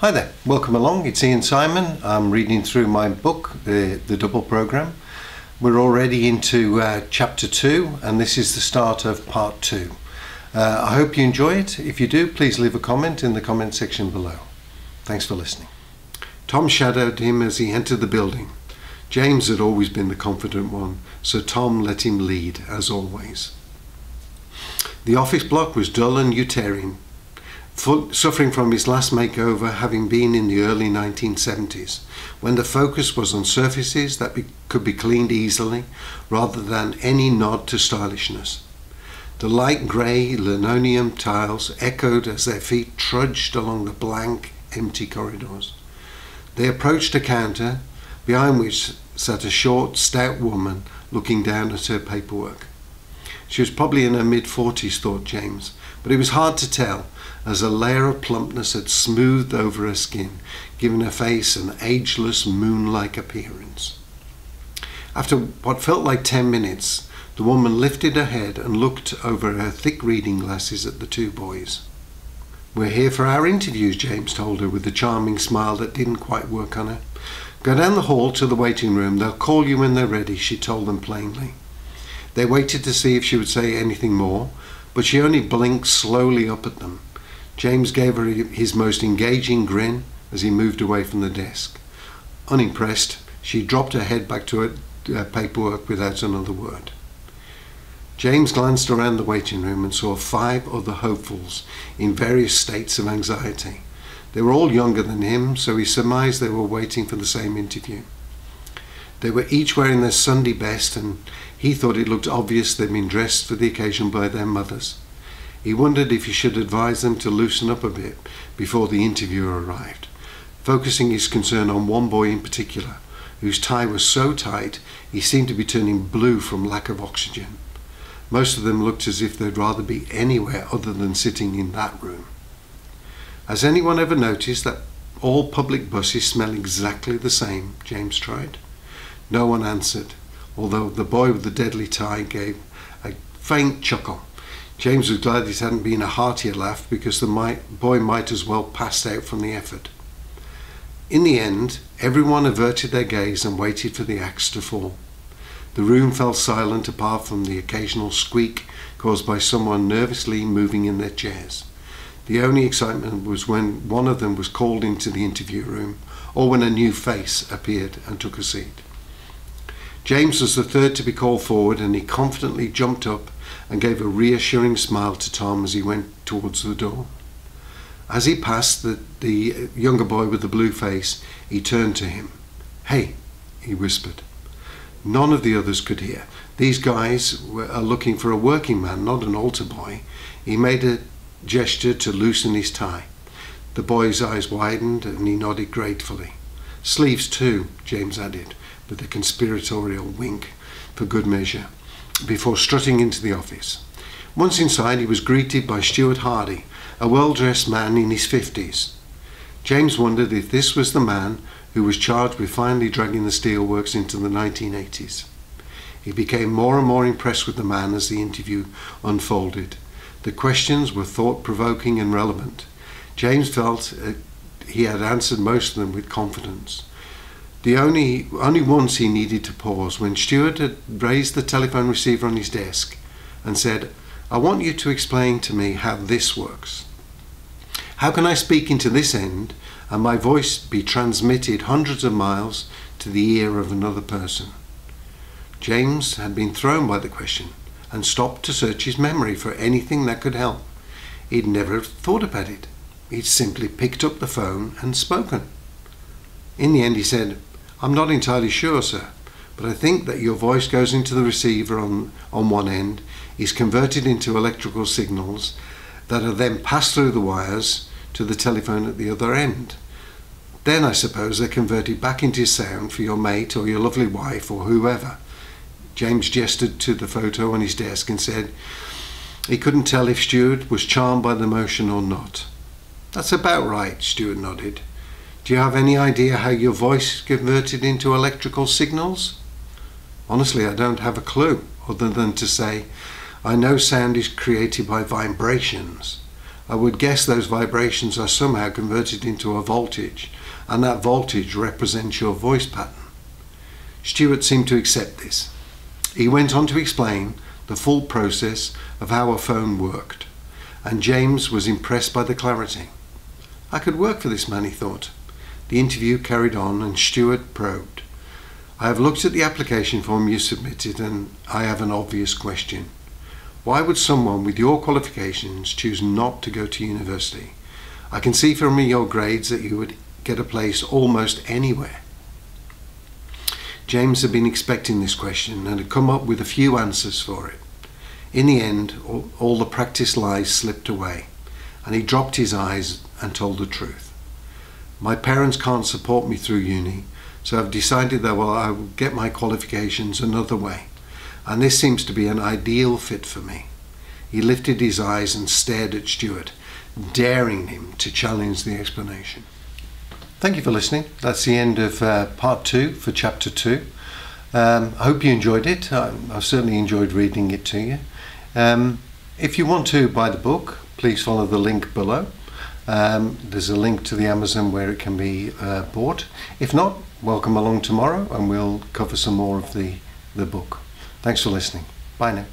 Hi there, welcome along. It's Ian Simon. I'm reading through my book, The Double Programme. We're already into chapter 2, and this is the start of part 2. I hope you enjoy it. If you do, please leave a comment in the comment section below. Thanks for listening. Tom shadowed him as he entered the building. James had always been the confident one, so Tom let him lead, as always. The office block was dull and utilitarian, suffering from his last makeover having been in the early 1970s, when the focus was on surfaces that could be cleaned easily rather than any nod to stylishness. The light grey linoleum tiles echoed as their feet trudged along the blank, empty corridors. They approached a counter, behind which sat a short, stout woman looking down at her paperwork. She was probably in her mid-40s, thought James, but it was hard to tell, as a layer of plumpness had smoothed over her skin, giving her face an ageless, moon-like appearance. After what felt like 10 minutes, the woman lifted her head and looked over her thick reading glasses at the two boys. "We're here for our interviews," James told her with a charming smile that didn't quite work on her. "Go down the hall to the waiting room. They'll call you when they're ready," she told them plainly. They waited to see if she would say anything more, but she only blinked slowly up at them. James gave her his most engaging grin as he moved away from the desk. Unimpressed, she dropped her head back to her paperwork without another word. James glanced around the waiting room and saw 5 other hopefuls in various states of anxiety. They were all younger than him, so he surmised they were waiting for the same interview. They were each wearing their Sunday best, and he thought it looked obvious they'd been dressed for the occasion by their mothers. He wondered if he should advise them to loosen up a bit before the interviewer arrived, focusing his concern on one boy in particular, whose tie was so tight he seemed to be turning blue from lack of oxygen. Most of them looked as if they'd rather be anywhere other than sitting in that room. "Has anyone ever noticed that all public buses smell exactly the same?" James tried. No one answered, although the boy with the deadly tie gave a faint chuckle. James was glad it hadn't been a heartier laugh, because the boy might as well pass out from the effort. In the end, everyone averted their gaze and waited for the axe to fall. The room fell silent apart from the occasional squeak caused by someone nervously moving in their chairs. The only excitement was when one of them was called into the interview room, or when a new face appeared and took a seat. James was the third to be called forward, and he confidently jumped up and gave a reassuring smile to Tom as he went towards the door. As he passed the younger boy with the blue face, he turned to him. "Hey," he whispered. None of the others could hear. These guys are looking for a working man, not an altar boy. He made a gesture to loosen his tie. The boy's eyes widened and he nodded gratefully. "Sleeves too," James added, with a conspiratorial wink for good measure, before strutting into the office. Once inside, he was greeted by Stuart Hardy, a well-dressed man in his 50s. James wondered if this was the man who was charged with finally dragging the steelworks into the 1980s. He became more and more impressed with the man as the interview unfolded. The questions were thought-provoking and relevant. James felt he had answered most of them with confidence. Only once he needed to pause, when Stuart had raised the telephone receiver on his desk and said, "I want you to explain to me how this works. How can I speak into this end and my voice be transmitted hundreds of miles to the ear of another person?" James had been thrown by the question and stopped to search his memory for anything that could help. He'd never thought about it. He'd simply picked up the phone and spoken. In the end he said, "I'm not entirely sure, sir, but I think that your voice goes into the receiver on one end, is converted into electrical signals that are then passed through the wires to the telephone at the other end. Then I suppose they're converted back into sound for your mate or your lovely wife or whoever." James gestured to the photo on his desk and said he couldn't tell if Stuart was charmed by the motion or not. "That's about right," Stuart nodded. "Do you have any idea how your voice converted into electrical signals?" "Honestly, I don't have a clue, other than to say, I know sound is created by vibrations. I would guess those vibrations are somehow converted into a voltage, and that voltage represents your voice pattern. Stuart seemed to accept this. He went on to explain the full process of how a phone worked, and James was impressed by the clarity. I could work for this man, he thought. The interview carried on, and Stuart probed. I have looked at the application form you submitted, and I have an obvious question. Why would someone with your qualifications choose not to go to university? I can see from your grades that you would get a place almost anywhere. James had been expecting this question and had come up with a few answers for it. In the end, all the practice lies slipped away, and he dropped his eyes and told the truth. My parents can't support me through uni, so I've decided that I will get my qualifications another way, and this seems to be an ideal fit for me. He lifted his eyes and stared at Stuart, daring him to challenge the explanation. Thank you for listening. That's the end of part 2 for chapter 2. I hope you enjoyed it. I've certainly enjoyed reading it to you. If you want to buy the book, please follow the link below. There's a link to the Amazon where it can be bought. If not, welcome along tomorrow and we'll cover some more of the book. Thanks for listening. Bye now.